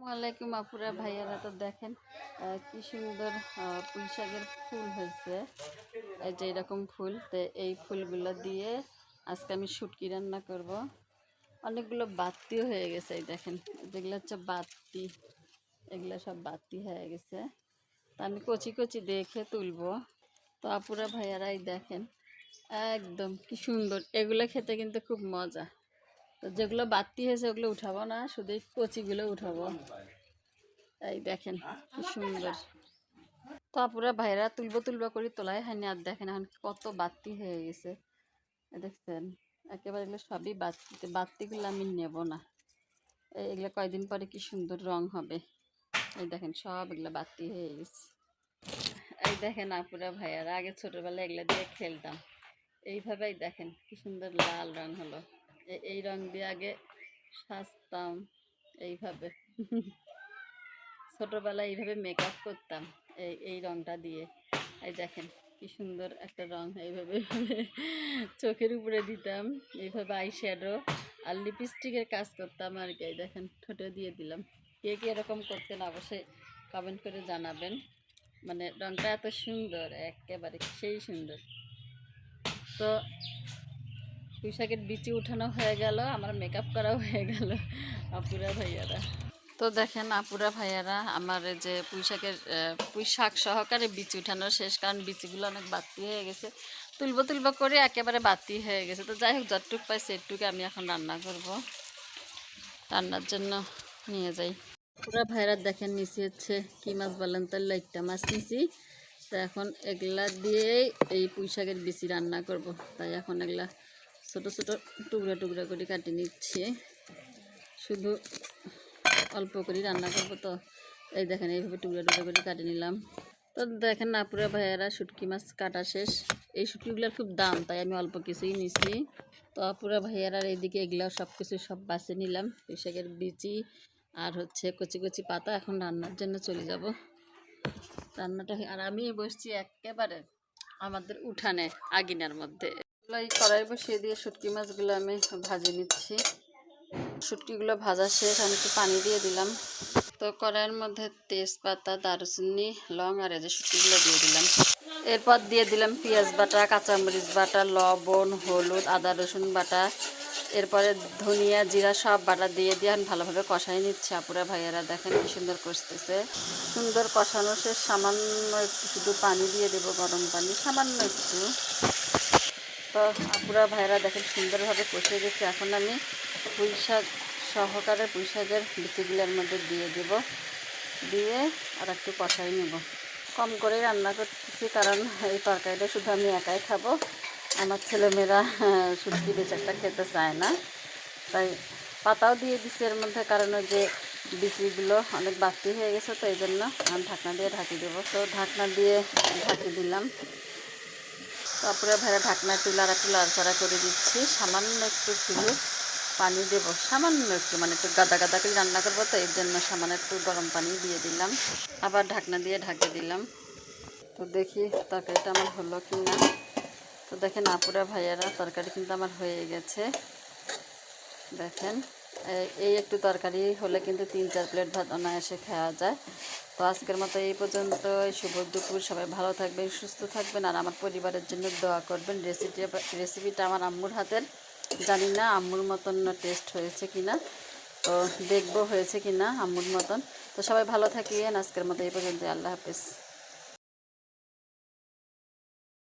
ওয়ালাইকুম আপুরা ভাইয়ারা, তো দেখেন কি সুন্দর পুঁই শাকের ফুল হয়েছে। এই যে এরকম ফুল, তো এই ফুলগুলো দিয়ে আজকে আমি শুটকি রান্না করব। অনেকগুলো বাতি হয়ে গেছে, এই দেখেন যেগুলো হচ্ছে বাতি, এগুলো সব বাতি হয়ে গেছে। তা আমি কচি কচি দেখে তুলবো। তো আপুরা ভাইয়ারা এই দেখেন একদম কি সুন্দর, এগুলো খেতে কিন্তু খুব মজা। তো যেগুলো বাতি হয়েছে ওগুলো উঠাবো না, শুধু কচিগুলো উঠাবো। এই দেখেন কি সুন্দর। তো আপুরা ভাইরা তুলবো তুলবো করে তোলাই হয়নি, আর দেখেন এখন কত বাতি হয়ে গেছে। দেখছেন একেবারে এগুলো সবই বাতিতে, বাতিগুলো আমি নেব না। এগুলো কয়দিন পরে কি সুন্দর রং হবে। এই দেখেন সব এগুলো বাতি হয়ে গেছে। এই দেখেন আপুরা ভাইয়ারা, আগে ছোটবেলায় এগুলো দিয়ে খেলতাম। এইভাবেই দেখেন কি সুন্দর লাল রং হলো। এই রং দিয়ে আগে সাজতাম এইভাবে। ছোটবেলায় এইভাবে মেকআপ করতাম এই রংটা দিয়ে। এই দেখেন কি সুন্দর একটা রং, এইভাবে চোখের উপরে দিতাম, এইভাবে আই শ্যাডো আর লিপস্টিকের কাজ করতাম আর কি। এই দেখেন ঠোঁটে দিয়ে দিলাম। কে কে এরকম করতেন অবশ্যই কমেন্ট করে জানাবেন। মানে রংটা এত সুন্দর, একেবারে সেই সুন্দর। তো পুঁই শাকের বিচি উঠানো হয়ে গেল, আমার মেকআপ করাও হয়ে গেল আপুরা ভাইয়ারা। তো দেখেন আপুরা ভাইয়ারা, আমার যে পুঁই শাক সহকারে বিচি উঠানো শেষ, কারণ বিচিগুলো অনেক বাতি হয়ে গেছে। তুলবো তুলবো করে একেবারে বাতি হয়ে গেছে। তো যাই হোক, যতটুক পাই সেটুকু আমি এখন রান্না করব। রান্নার জন্য নিয়ে যাই। পুরা ভাইয়ারা দেখেন নিচে হচ্ছে কী মাছ বলেন তো, লাইটটা মাছ নিছি। তো এখন এগুলা দিয়েই এই পুঁই শাকের বিচি রান্না করব। তাই এখন এগুলা ছোটো ছোটো টুকরা টুকরা করে কাটি নিচ্ছি। শুধু অল্প করে রান্না করবো, তো এই দেখেন এইভাবে টুকরা টুকরা করে কাটে নিলাম। তো দেখেন আপুরা ভাইয়ারা, শুটকি মাছ কাটা শেষ। এই শুটকিগুলোর খুব দাম, তাই আমি অল্প কিছুই নিছি। তো আপুরা ভাইয়ারা এইদিকে এগুলো সব কিছু সব বাছে নিলাম, পুঁই শাকের বিচি আর হচ্ছে কচি কচি পাতা। এখন রান্নার জন্য চলে যাব। রান্নাটা আর আমি বসছি একেবারে আমাদের উঠানে আগুনের মধ্যে। এই কড়াই বসিয়ে দিয়ে শুটকি মাছগুলো আমি ভাজে নিচ্ছি। শুটকিগুলো ভাজা শেষ, আমি একটু পানি দিয়ে দিলাম। তো কড়াইয়ের মধ্যে তেজপাতা, দারুচিনি, লং আর এই যে শুটকিগুলো দিয়ে দিলাম। এরপর দিয়ে দিলাম পেঁয়াজ বাটা, কাঁচামরিচ বাটা, লবণ, হলুদ, আদা রসুন বাটা, এরপরে ধনিয়া জিরা সব বাটা দিয়ে আমি ভালোভাবে কষাই নিচ্ছি। আপুরা ভাইয়ারা দেখেন কি সুন্দর কষতেছে। সুন্দর কষানো শেষ, সামান্য একটু শুধু পানি দিয়ে দেবো, গরম পানি সামান্য একটু। তো আপুরা ভাইয়ারা দেখেন সুন্দরভাবে কষে গেছে। এখন আমি পুঁই শাক সহকারে পুঁই শাকের বিচিগুলোর মধ্যে দিয়ে দেব, দিয়ে আর একটু কষাই নেব। কম করে রান্না করতেছি, কারণ এই তরকারিটা শুধু আমি একাই খাবো। আমার ছেলেমেয়েরা শুটকি বেচারটা খেতে চায় না, তাই পাতাও দিয়ে দিচ্ছি এর মধ্যে, কারণ ওই যে বিচিগুলো অনেক বাড়তি হয়ে গেছে। তো এই জন্য আমি ঢাকনা দিয়ে ঢাকি দেবো। তো ঢাকনা দিয়ে ঢাকি দিলাম। তারপরে ভাইরা ঢাকনা তুলে আর একটু লাড়াচাড়া করে দিচ্ছি। সামান্য একটু শুধু পানি দেবো, সামান্য একটু, মানে একটু গাদা গাদা করে রান্না করবো, তো এর জন্য সামান্য একটু গরম পানি দিয়ে দিলাম। আবার ঢাকনা দিয়ে ঢাকে দিলাম। তো দেখি তরকারিটা আমার হলো কি না। তো দেখেন আপুরা ভাইয়ারা, তরকারি কিন্তু আমার হয়ে গেছে। দেখেন এই একটু তরকারি হলে কিন্তু 3-4 প্লেট ভাত অনায়াসে খাওয়া যায়। তো আজকের মতো এই পর্যন্ত। শুভ দুপুর, সবাই ভালো থাকবেন, সুস্থ থাকবেন, আর আমার পরিবারের জন্য দোয়া করবেন। রেসিপিটা আমার আম্মুর হাতের, জানি না আম্মুর মতন টেস্ট হয়েছে কি না, তো দেখবো হয়েছে কি না আম্মুর মতন। তো সবাই ভালো থাকিয়েন। আজকের মতো এই পর্যন্ত। আল্লাহ হাফেজ।